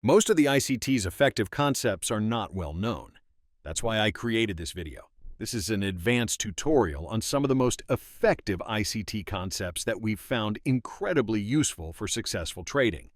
Most of the ICT's effective concepts are not well known. That's why I created this video. This is an advanced tutorial on some of the most effective ICT concepts that we've found incredibly useful for successful trading.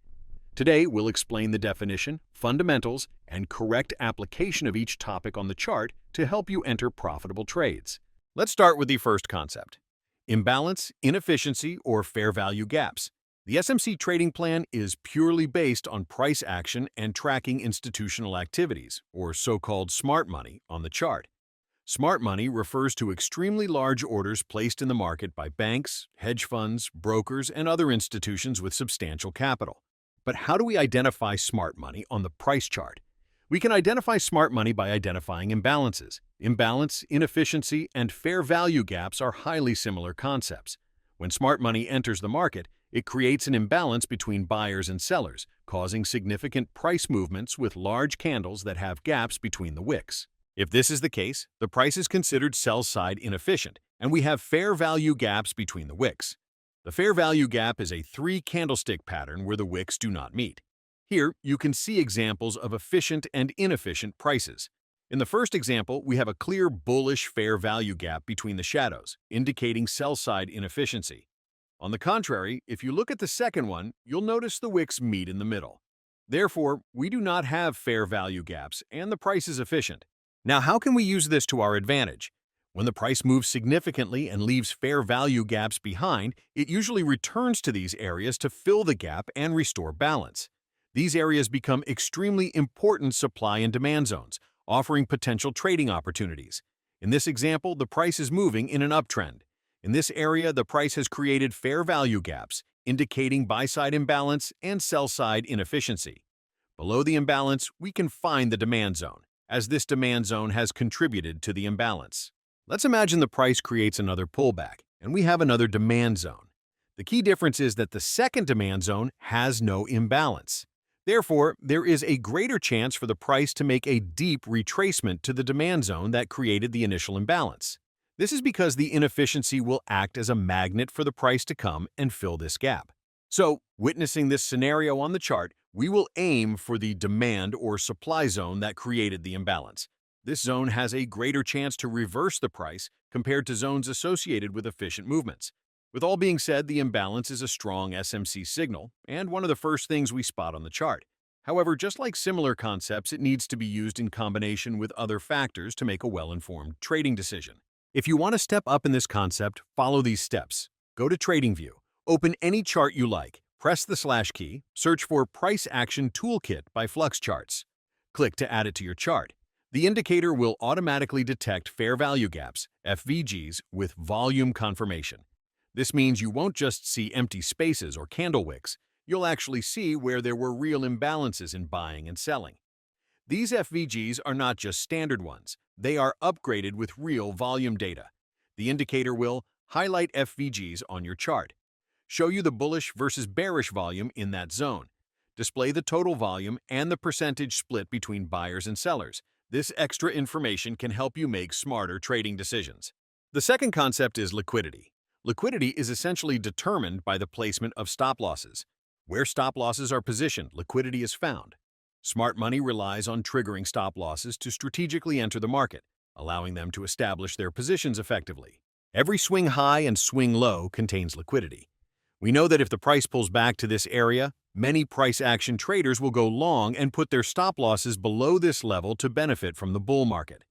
Today, we'll explain the definition, fundamentals, and correct application of each topic on the chart to help you enter profitable trades. Let's start with the first concept: imbalance, inefficiency, or fair value gaps. The SMC trading plan is purely based on price action and tracking institutional activities, or so-called smart money, on the chart. Smart money refers to extremely large orders placed in the market by banks, hedge funds, brokers, and other institutions with substantial capital. But how do we identify smart money on the price chart? We can identify smart money by identifying imbalances. Imbalance, inefficiency, and fair value gaps are highly similar concepts. When smart money enters the market, it creates an imbalance between buyers and sellers, causing significant price movements with large candles that have gaps between the wicks. If this is the case, the price is considered sell-side inefficient, and we have fair value gaps between the wicks. The fair value gap is a three-candlestick pattern where the wicks do not meet. Here, you can see examples of efficient and inefficient prices. In the first example, we have a clear bullish fair value gap between the shadows, indicating sell-side inefficiency. On the contrary, if you look at the second one, you'll notice the wicks meet in the middle. Therefore, we do not have fair value gaps, and the price is efficient. Now, how can we use this to our advantage? When the price moves significantly and leaves fair value gaps behind, it usually returns to these areas to fill the gap and restore balance. These areas become extremely important supply and demand zones, offering potential trading opportunities. In this example, the price is moving in an uptrend. In this area, the price has created fair value gaps, indicating buy-side imbalance and sell-side inefficiency. Below the imbalance, we can find the demand zone, as this demand zone has contributed to the imbalance. Let's imagine the price creates another pullback, and we have another demand zone. The key difference is that the second demand zone has no imbalance. Therefore, there is a greater chance for the price to make a deep retracement to the demand zone that created the initial imbalance. This is because the inefficiency will act as a magnet for the price to come and fill this gap. So, witnessing this scenario on the chart, we will aim for the demand or supply zone that created the imbalance. This zone has a greater chance to reverse the price compared to zones associated with efficient movements. With all being said, the imbalance is a strong SMC signal and one of the first things we spot on the chart. However, just like similar concepts, it needs to be used in combination with other factors to make a well-informed trading decision. If you want to step up in this concept, follow these steps. Go to TradingView, open any chart you like, press the / key, search for Price Action Toolkit by Flux Charts. Click to add it to your chart. The indicator will automatically detect fair value gaps, FVGs, with volume confirmation. This means you won't just see empty spaces or candle wicks, you'll actually see where there were real imbalances in buying and selling. These FVGs are not just standard ones, they are upgraded with real volume data. The indicator will highlight FVGs on your chart, show you the bullish versus bearish volume in that zone, display the total volume and the percentage split between buyers and sellers. This extra information can help you make smarter trading decisions. The second concept is liquidity. Liquidity is essentially determined by the placement of stop losses. Where stop losses are positioned, liquidity is found. Smart money relies on triggering stop losses to strategically enter the market, allowing them to establish their positions effectively. Every swing high and swing low contains liquidity. We know that if the price pulls back to this area, many price action traders will go long and put their stop losses below this level to benefit from the bull market.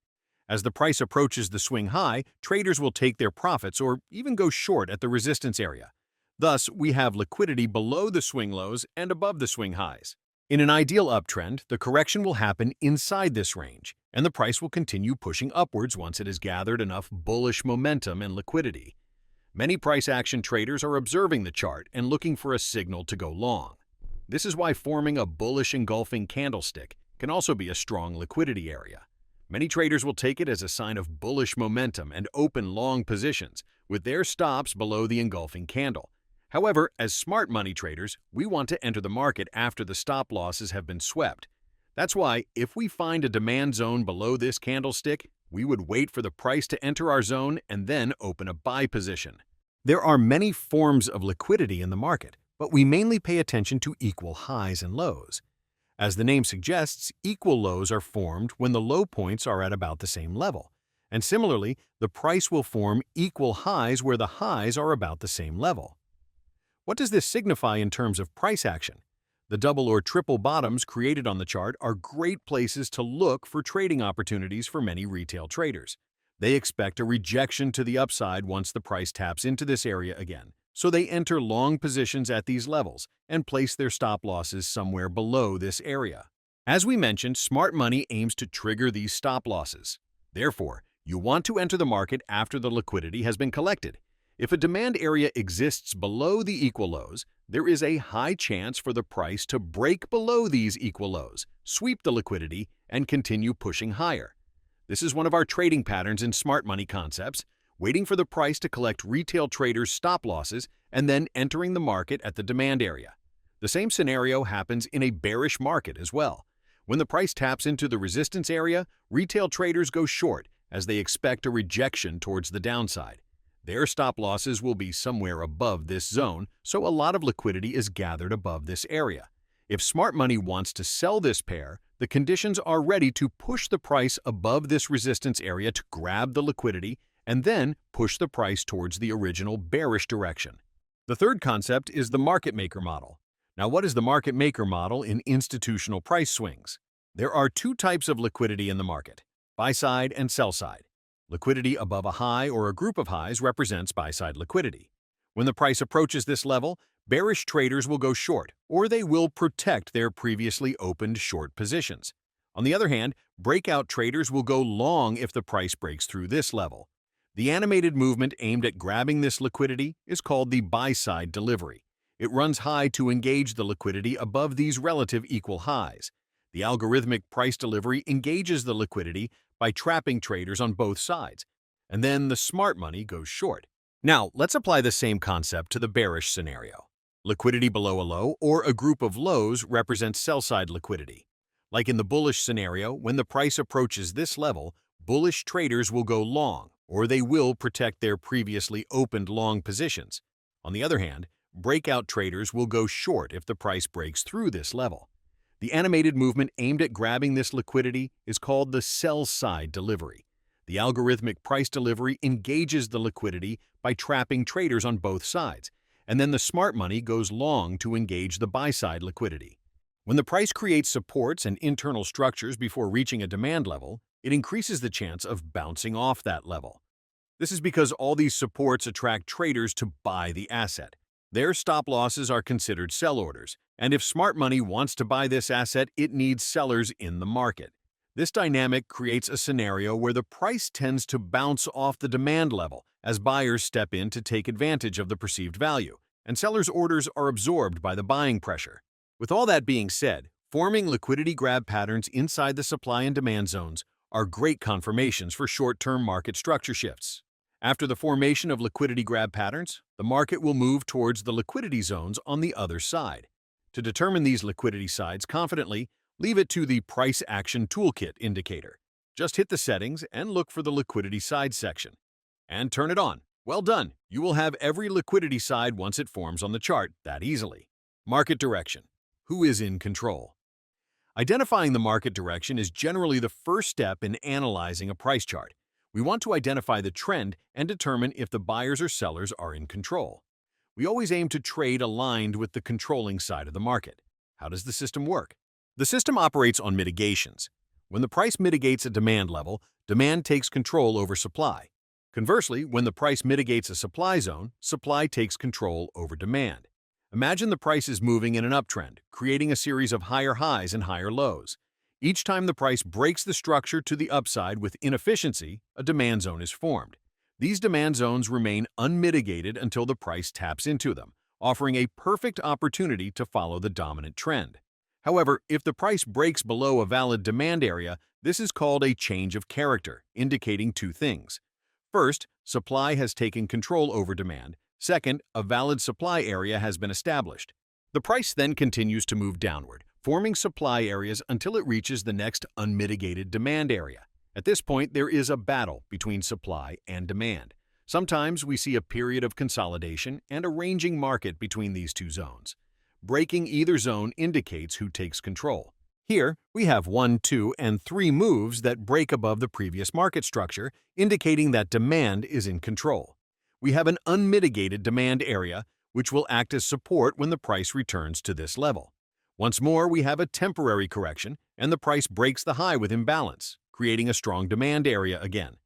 As the price approaches the swing high, traders will take their profits or even go short at the resistance area. Thus, we have liquidity below the swing lows and above the swing highs. In an ideal uptrend, the correction will happen inside this range, and the price will continue pushing upwards once it has gathered enough bullish momentum and liquidity. Many price action traders are observing the chart and looking for a signal to go long. This is why forming a bullish engulfing candlestick can also be a strong liquidity area. Many traders will take it as a sign of bullish momentum and open long positions, with their stops below the engulfing candle. However, as smart money traders, we want to enter the market after the stop losses have been swept. That's why, if we find a demand zone below this candlestick, we would wait for the price to enter our zone and then open a buy position. There are many forms of liquidity in the market, but we mainly pay attention to equal highs and lows. As the name suggests, equal lows are formed when the low points are at about the same level. And similarly, the price will form equal highs where the highs are about the same level. What does this signify in terms of price action? The double or triple bottoms created on the chart are great places to look for trading opportunities for many retail traders. They expect a rejection to the upside once the price taps into this area again, so they enter long positions at these levels and place their stop losses somewhere below this area. As we mentioned, smart money aims to trigger these stop losses. Therefore, you want to enter the market after the liquidity has been collected. If a demand area exists below the equal lows, there is a high chance for the price to break below these equal lows, sweep the liquidity, and continue pushing higher. This is one of our trading patterns in smart money concepts, waiting for the price to collect retail traders' stop losses and then entering the market at the demand area. The same scenario happens in a bearish market as well. When the price taps into the resistance area, retail traders go short as they expect a rejection towards the downside. Their stop losses will be somewhere above this zone, so a lot of liquidity is gathered above this area. If smart money wants to sell this pair, the conditions are ready to push the price above this resistance area to grab the liquidity and then push the price towards the original bearish direction. The third concept is the market maker model. Now, what is the market maker model in institutional price swings? There are two types of liquidity in the market: buy side and sell side. Liquidity above a high or a group of highs represents buy-side liquidity. When the price approaches this level, bearish traders will go short, or they will protect their previously opened short positions. On the other hand, breakout traders will go long if the price breaks through this level. The animated movement aimed at grabbing this liquidity is called the buy-side delivery. It runs high to engage the liquidity above these relative equal highs. The algorithmic price delivery engages the liquidity by trapping traders on both sides, and then the smart money goes short. Now, let's apply the same concept to the bearish scenario. Liquidity below a low or a group of lows represents sell-side liquidity. Like in the bullish scenario, when the price approaches this level, bullish traders will go long, or they will protect their previously opened long positions. On the other hand, breakout traders will go short if the price breaks through this level. The animated movement aimed at grabbing this liquidity is called the sell-side delivery. The algorithmic price delivery engages the liquidity by trapping traders on both sides, and then the smart money goes long to engage the buy-side liquidity. When the price creates supports and internal structures before reaching a demand level, it increases the chance of bouncing off that level. This is because all these supports attract traders to buy the asset. Their stop losses are considered sell orders, and if smart money wants to buy this asset, it needs sellers in the market. This dynamic creates a scenario where the price tends to bounce off the demand level as buyers step in to take advantage of the perceived value, and sellers' orders are absorbed by the buying pressure. With all that being said, forming liquidity grab patterns inside the supply and demand zones are great confirmations for short-term market structure shifts. After the formation of liquidity grab patterns, the market will move towards the liquidity zones on the other side. To determine these liquidity sides confidently, leave it to the Price Action Toolkit indicator. Just hit the settings and look for the liquidity side section. And turn it on. Well done! You will have every liquidity side once it forms on the chart that easily. Market direction. Who is in control? Identifying the market direction is generally the first step in analyzing a price chart. We want to identify the trend and determine if the buyers or sellers are in control. We always aim to trade aligned with the controlling side of the market. How does the system work? The system operates on mitigations. When the price mitigates a demand level, demand takes control over supply. Conversely, when the price mitigates a supply zone, supply takes control over demand. Imagine the price is moving in an uptrend, creating a series of higher highs and higher lows. Each time the price breaks the structure to the upside with inefficiency, a demand zone is formed. These demand zones remain unmitigated until the price taps into them, offering a perfect opportunity to follow the dominant trend. However, if the price breaks below a valid demand area, this is called a change of character, indicating two things. First, supply has taken control over demand. Second, a valid supply area has been established. The price then continues to move downward, forming supply areas until it reaches the next unmitigated demand area. At this point, there is a battle between supply and demand. Sometimes we see a period of consolidation and a ranging market between these two zones. Breaking either zone indicates who takes control. Here, we have 1, 2, and 3 moves that break above the previous market structure, indicating that demand is in control. We have an unmitigated demand area, which will act as support when the price returns to this level. Once more, we have a temporary correction, and the price breaks the high with imbalance, creating a strong demand area again.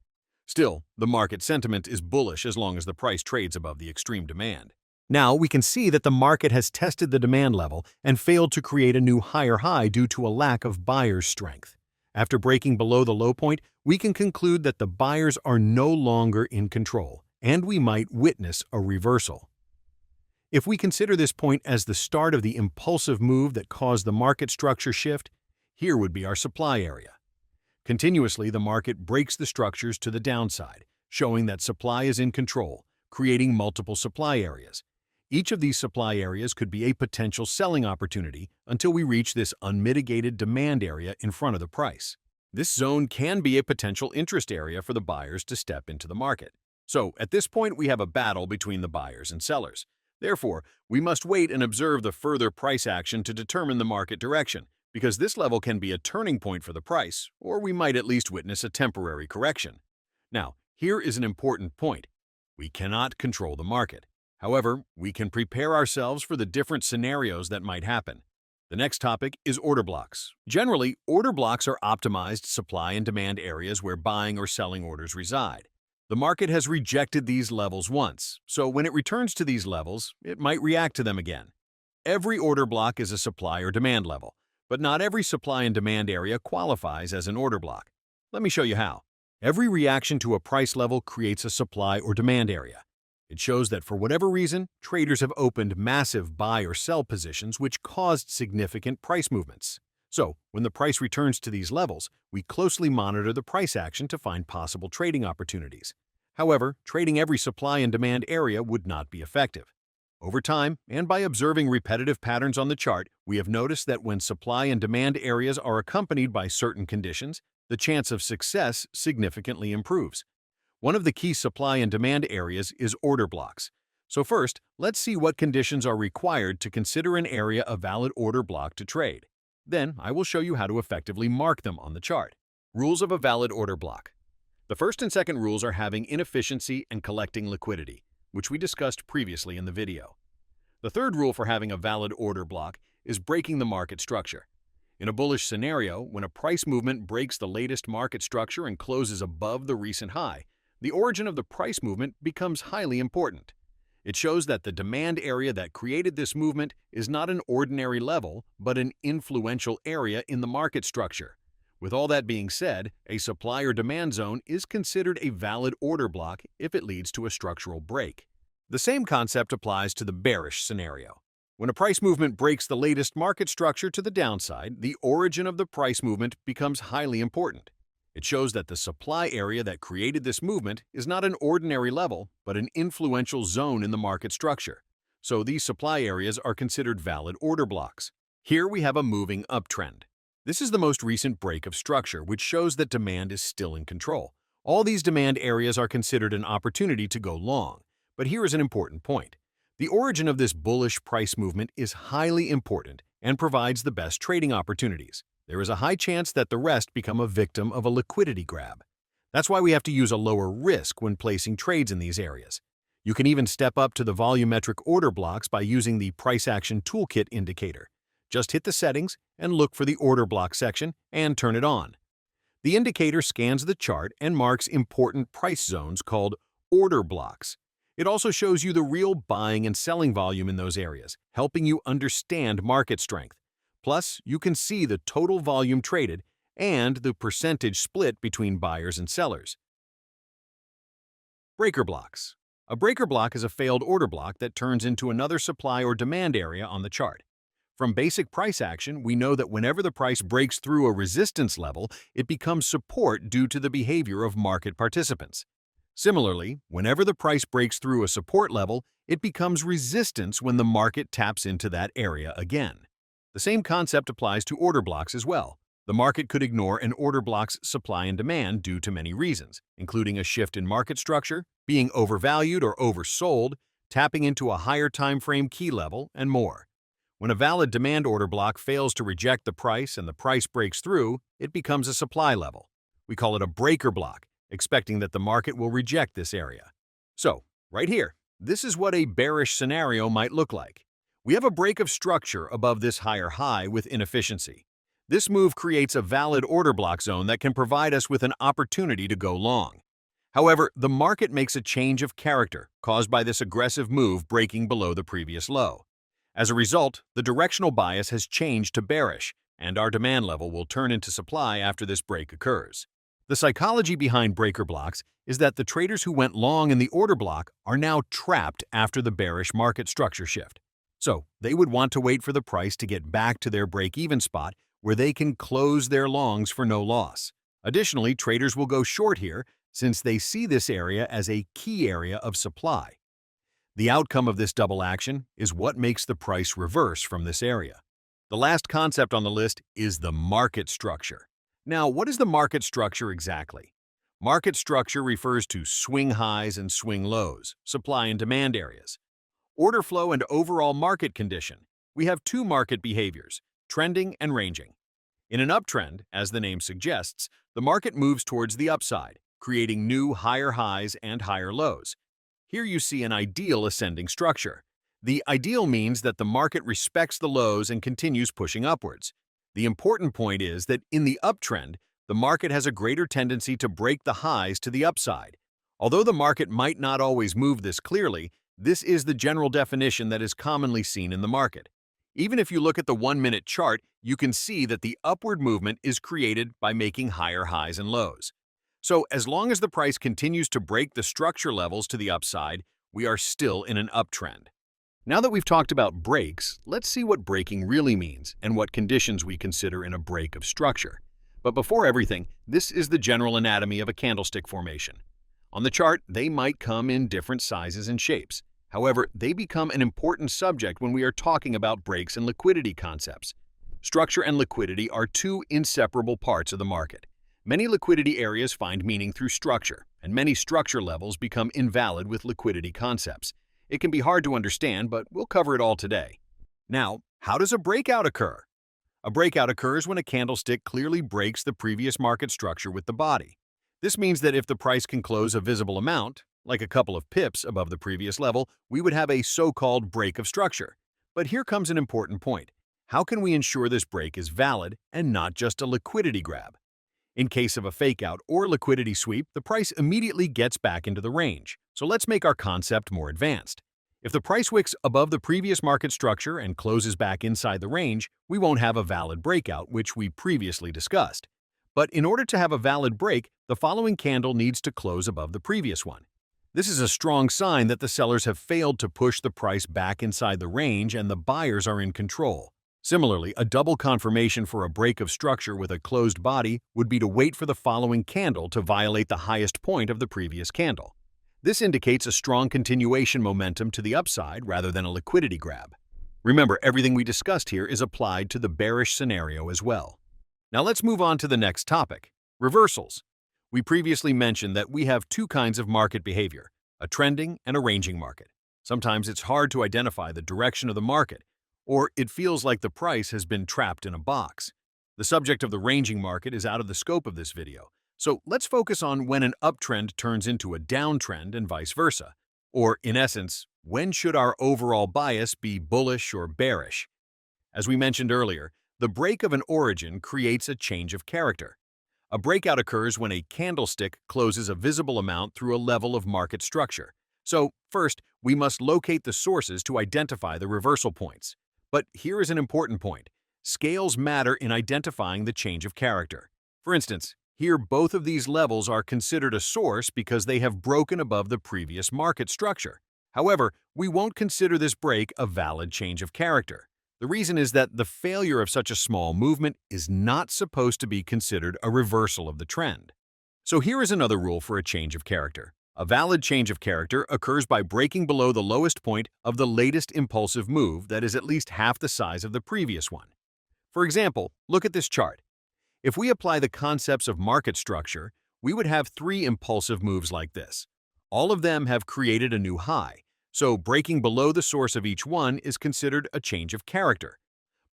Still, the market sentiment is bullish as long as the price trades above the extreme demand. Now we can see that the market has tested the demand level and failed to create a new higher high due to a lack of buyers' strength. After breaking below the low point, we can conclude that the buyers are no longer in control, and we might witness a reversal. If we consider this point as the start of the impulsive move that caused the market structure shift, here would be our supply area. Continuously, the market breaks the structures to the downside, showing that supply is in control, creating multiple supply areas. Each of these supply areas could be a potential selling opportunity until we reach this unmitigated demand area in front of the price. This zone can be a potential interest area for the buyers to step into the market. So, at this point, we have a battle between the buyers and sellers. Therefore, we must wait and observe the further price action to determine the market direction, because this level can be a turning point for the price, or we might at least witness a temporary correction. Now, here is an important point. We cannot control the market. However, we can prepare ourselves for the different scenarios that might happen. The next topic is order blocks. Generally, order blocks are optimized supply and demand areas where buying or selling orders reside. The market has rejected these levels once, so when it returns to these levels, it might react to them again. Every order block is a supply or demand level, but not every supply and demand area qualifies as an order block. Let me show you how. Every reaction to a price level creates a supply or demand area. It shows that for whatever reason, traders have opened massive buy or sell positions which caused significant price movements. So, when the price returns to these levels, we closely monitor the price action to find possible trading opportunities. However, trading every supply and demand area would not be effective. Over time, and by observing repetitive patterns on the chart, we have noticed that when supply and demand areas are accompanied by certain conditions, the chance of success significantly improves. One of the key supply and demand areas is order blocks. So first, let's see what conditions are required to consider an area a valid order block to trade. Then, I will show you how to effectively mark them on the chart. Rules of a valid order block. The first and second rules are having inefficiency and collecting liquidity, which we discussed previously in the video. The third rule for having a valid order block is breaking the market structure. In a bullish scenario, when a price movement breaks the latest market structure and closes above the recent high, the origin of the price movement becomes highly important. It shows that the demand area that created this movement is not an ordinary level, but an influential area in the market structure. With all that being said, a supply or demand zone is considered a valid order block if it leads to a structural break. The same concept applies to the bearish scenario. When a price movement breaks the latest market structure to the downside, the origin of the price movement becomes highly important. It shows that the supply area that created this movement is not an ordinary level, but an influential zone in the market structure. So these supply areas are considered valid order blocks. Here we have a moving uptrend. This is the most recent break of structure, which shows that demand is still in control. All these demand areas are considered an opportunity to go long. But here is an important point. The origin of this bullish price movement is highly important and provides the best trading opportunities. There is a high chance that the rest become a victim of a liquidity grab. That's why we have to use a lower risk when placing trades in these areas. You can even step up to the volumetric order blocks by using the Price Action Toolkit indicator. Just hit the settings and look for the order block section and turn it on. The indicator scans the chart and marks important price zones called order blocks. It also shows you the real buying and selling volume in those areas, helping you understand market strength. Plus, you can see the total volume traded and the percentage split between buyers and sellers. Breaker blocks. A breaker block is a failed order block that turns into another supply or demand area on the chart. From basic price action, we know that whenever the price breaks through a resistance level, it becomes support due to the behavior of market participants. Similarly, whenever the price breaks through a support level, it becomes resistance when the market taps into that area again. The same concept applies to order blocks as well. The market could ignore an order block's supply and demand due to many reasons, including a shift in market structure, being overvalued or oversold, tapping into a higher time frame key level, and more. When a valid demand order block fails to reject the price and the price breaks through, it becomes a supply level. We call it a breaker block, expecting that the market will reject this area. So, right here, this is what a bearish scenario might look like. We have a break of structure above this higher high with inefficiency. This move creates a valid order block zone that can provide us with an opportunity to go long. However, the market makes a change of character caused by this aggressive move breaking below the previous low. As a result, the directional bias has changed to bearish, and our demand level will turn into supply after this break occurs. The psychology behind breaker blocks is that the traders who went long in the order block are now trapped after the bearish market structure shift. So, they would want to wait for the price to get back to their break-even spot where they can close their longs for no loss. Additionally, traders will go short here since they see this area as a key area of supply. The outcome of this double action is what makes the price reverse from this area. The last concept on the list is the market structure. Now, what is the market structure exactly? Market structure refers to swing highs and swing lows, supply and demand areas. Order flow and overall market condition. We have two market behaviors, trending and ranging. In an uptrend, as the name suggests, the market moves towards the upside, creating new higher highs and higher lows. Here you see an ideal ascending structure. The ideal means that the market respects the lows and continues pushing upwards. The important point is that in the uptrend, the market has a greater tendency to break the highs to the upside. Although the market might not always move this clearly, this is the general definition that is commonly seen in the market. Even if you look at the 1-minute chart, you can see that the upward movement is created by making higher highs and lows. So, as long as the price continues to break the structure levels to the upside, we are still in an uptrend. Now that we've talked about breaks, let's see what breaking really means and what conditions we consider in a break of structure. But before everything, this is the general anatomy of a candlestick formation. On the chart, they might come in different sizes and shapes. However, they become an important subject when we are talking about breaks and liquidity concepts. Structure and liquidity are two inseparable parts of the market. Many liquidity areas find meaning through structure, and many structure levels become invalid with liquidity concepts. It can be hard to understand, but we'll cover it all today. Now, how does a breakout occur? A breakout occurs when a candlestick clearly breaks the previous market structure with the body. This means that if the price can close a visible amount, like a couple of pips above the previous level, we would have a so-called break of structure. But here comes an important point. How can we ensure this break is valid and not just a liquidity grab? In case of a fakeout or liquidity sweep, the price immediately gets back into the range. So let's make our concept more advanced. If the price wicks above the previous market structure and closes back inside the range, we won't have a valid breakout, which we previously discussed. But in order to have a valid break, the following candle needs to close above the previous one. This is a strong sign that the sellers have failed to push the price back inside the range and the buyers are in control. Similarly, a double confirmation for a break of structure with a closed body would be to wait for the following candle to violate the highest point of the previous candle. This indicates a strong continuation momentum to the upside rather than a liquidity grab. Remember, everything we discussed here is applied to the bearish scenario as well. Now let's move on to the next topic, reversals. We previously mentioned that we have two kinds of market behavior, a trending and a ranging market. Sometimes it's hard to identify the direction of the market, or it feels like the price has been trapped in a box. The subject of the ranging market is out of the scope of this video, so let's focus on when an uptrend turns into a downtrend and vice versa. Or, in essence, when should our overall bias be bullish or bearish? As we mentioned earlier, the break of an origin creates a change of character. A breakout occurs when a candlestick closes a visible amount through a level of market structure. So, first, we must locate the sources to identify the reversal points. But here is an important point. Scales matter in identifying the change of character. For instance, here both of these levels are considered a source because they have broken above the previous market structure. However, we won't consider this break a valid change of character. The reason is that the failure of such a small movement is not supposed to be considered a reversal of the trend. So here is another rule for a change of character. A valid change of character occurs by breaking below the lowest point of the latest impulsive move that is at least half the size of the previous one. For example, look at this chart. If we apply the concepts of market structure, we would have three impulsive moves like this. All of them have created a new high, So breaking below the source of each one is considered a change of character.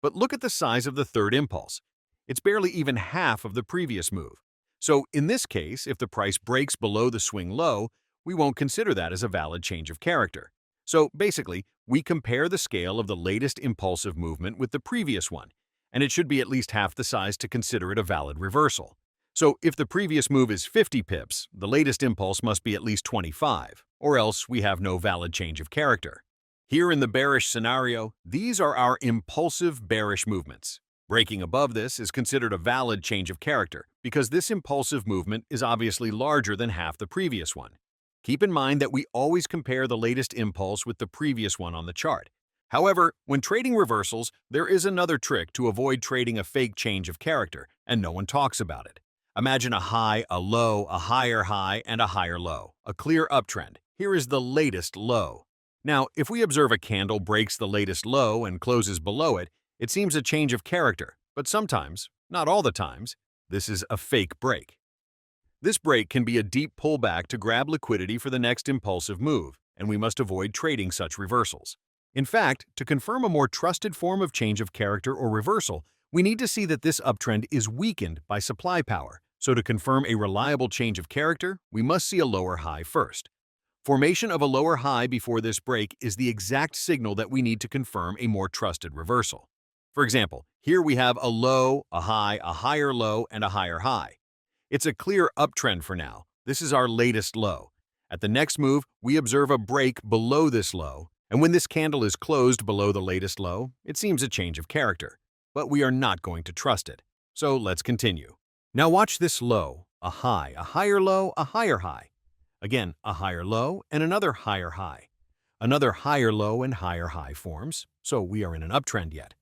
But look at the size of the third impulse. It's barely even half of the previous move. So in this case, if the price breaks below the swing low, we won't consider that as a valid change of character. So basically, we compare the scale of the latest impulsive movement with the previous one, and it should be at least half the size to consider it a valid reversal. So if the previous move is 50 pips, the latest impulse must be at least 25, or else we have no valid change of character. Here in the bearish scenario, these are our impulsive bearish movements. Breaking above this is considered a valid change of character because this impulsive movement is obviously larger than half the previous one. Keep in mind that we always compare the latest impulse with the previous one on the chart. However, when trading reversals, there is another trick to avoid trading a fake change of character, and no one talks about it. Imagine a high, a low, a higher high, and a higher low, a clear uptrend. Here is the latest low. Now, if we observe a candle breaks the latest low and closes below it, it seems a change of character, but sometimes, not all the times, this is a fake break. This break can be a deep pullback to grab liquidity for the next impulsive move, and we must avoid trading such reversals. In fact, to confirm a more trusted form of change of character or reversal, we need to see that this uptrend is weakened by supply power. So to confirm a reliable change of character, we must see a lower high first. Formation of a lower high before this break is the exact signal that we need to confirm a more trusted reversal. For example, here we have a low, a higher low, and a higher high. It's a clear uptrend for now. This is our latest low. At the next move, we observe a break below this low, and when this candle is closed below the latest low, it seems a change of character. But we are not going to trust it. So let's continue. Now watch this low, a higher low, a higher high. Again, a higher low and another higher high. Another higher low and higher high forms, so we are in an uptrend yet.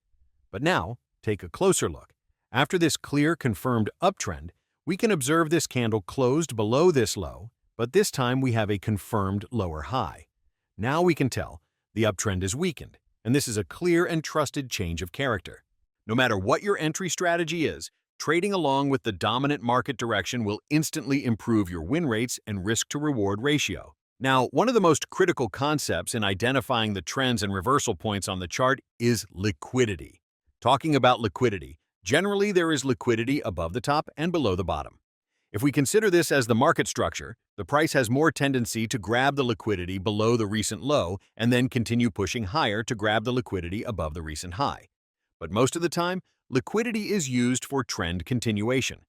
But now, take a closer look. After this clear confirmed uptrend, we can observe this candle closed below this low, but this time we have a confirmed lower high. Now we can tell the uptrend is weakened, and this is a clear and trusted change of character. No matter what your entry strategy is, trading along with the dominant market direction will instantly improve your win rates and risk-to-reward ratio. Now, one of the most critical concepts in identifying the trends and reversal points on the chart is liquidity. Talking about liquidity, generally there is liquidity above the top and below the bottom. If we consider this as the market structure, the price has more tendency to grab the liquidity below the recent low and then continue pushing higher to grab the liquidity above the recent high. But most of the time, liquidity is used for trend continuation.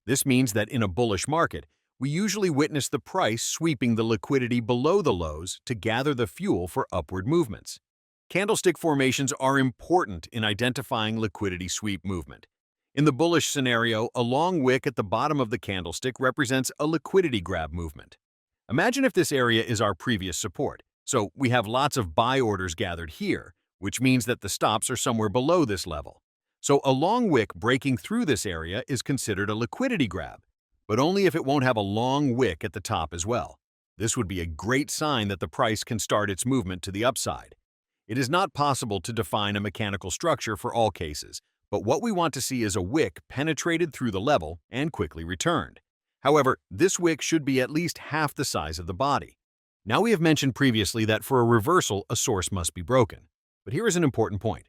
This means that in a bullish market, we usually witness the price sweeping the liquidity below the lows to gather the fuel for upward movements. Candlestick formations are important in identifying liquidity sweep movement. In the bullish scenario, a long wick at the bottom of the candlestick represents a liquidity grab movement. Imagine if this area is our previous support. So we have lots of buy orders gathered here, which means that the stops are somewhere below this level. So a long wick breaking through this area is considered a liquidity grab, but only if it won't have a long wick at the top as well. This would be a great sign that the price can start its movement to the upside. It is not possible to define a mechanical structure for all cases, but what we want to see is a wick penetrated through the level and quickly returned. However, this wick should be at least half the size of the body. Now we have mentioned previously that for a reversal, a source must be broken. But here is an important point.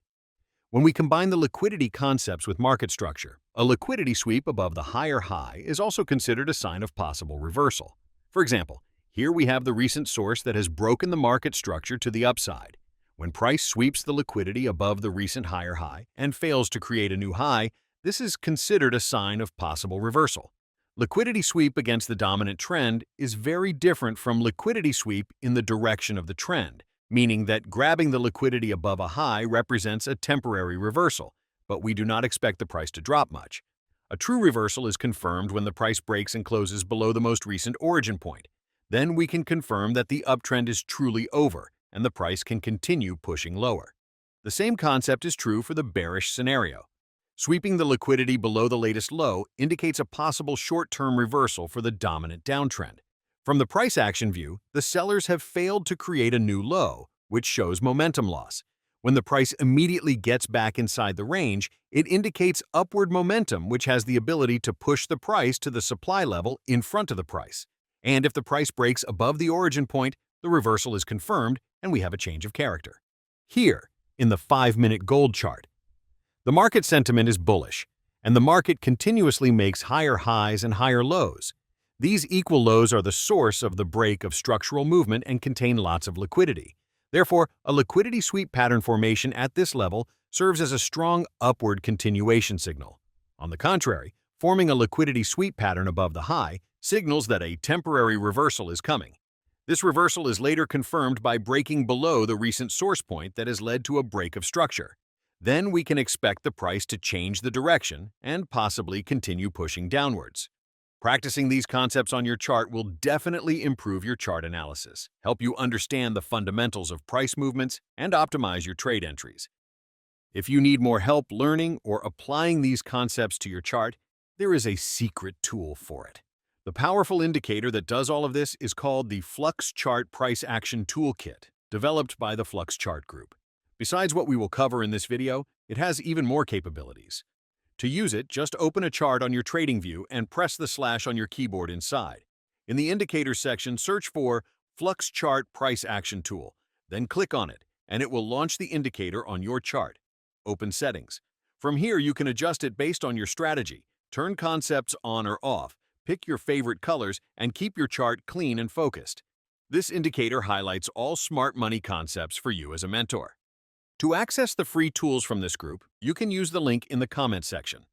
When we combine the liquidity concepts with market structure, a liquidity sweep above the higher high is also considered a sign of possible reversal. For example, here we have the recent source that has broken the market structure to the upside. When price sweeps the liquidity above the recent higher high and fails to create a new high, this is considered a sign of possible reversal. Liquidity sweep against the dominant trend is very different from liquidity sweep in the direction of the trend, meaning that grabbing the liquidity above a high represents a temporary reversal, but we do not expect the price to drop much. A true reversal is confirmed when the price breaks and closes below the most recent origin point. Then we can confirm that the uptrend is truly over, and the price can continue pushing lower. The same concept is true for the bearish scenario. Sweeping the liquidity below the latest low indicates a possible short-term reversal for the dominant downtrend. From the price action view, the sellers have failed to create a new low, which shows momentum loss. When the price immediately gets back inside the range, it indicates upward momentum, which has the ability to push the price to the supply level in front of the price. And if the price breaks above the origin point, the reversal is confirmed and we have a change of character. Here, in the 5-minute gold chart, the market sentiment is bullish, and the market continuously makes higher highs and higher lows. These equal lows are the source of the break of structural movement and contain lots of liquidity. Therefore, a liquidity sweep pattern formation at this level serves as a strong upward continuation signal. On the contrary, forming a liquidity sweep pattern above the high signals that a temporary reversal is coming. This reversal is later confirmed by breaking below the recent source point that has led to a break of structure. Then we can expect the price to change the direction and possibly continue pushing downwards. Practicing these concepts on your chart will definitely improve your chart analysis, help you understand the fundamentals of price movements, and optimize your trade entries. If you need more help learning or applying these concepts to your chart, there is a secret tool for it. The powerful indicator that does all of this is called the Flux Chart Price Action Toolkit, developed by the Flux Chart Group. Besides what we will cover in this video, it has even more capabilities. To use it, just open a chart on your TradingView and press the slash on your keyboard inside. In the Indicators section, search for Flux Chart Price Action Tool, then click on it, and it will launch the indicator on your chart. Open Settings. From here, you can adjust it based on your strategy, turn concepts on or off, pick your favorite colors, and keep your chart clean and focused. This indicator highlights all smart money concepts for you as a mentor. To access the free tools from this group, you can use the link in the comment section.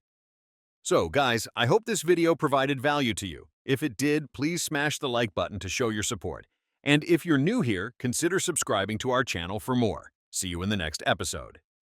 So, guys, I hope this video provided value to you. If it did, please smash the like button to show your support. And if you're new here, consider subscribing to our channel for more. See you in the next episode.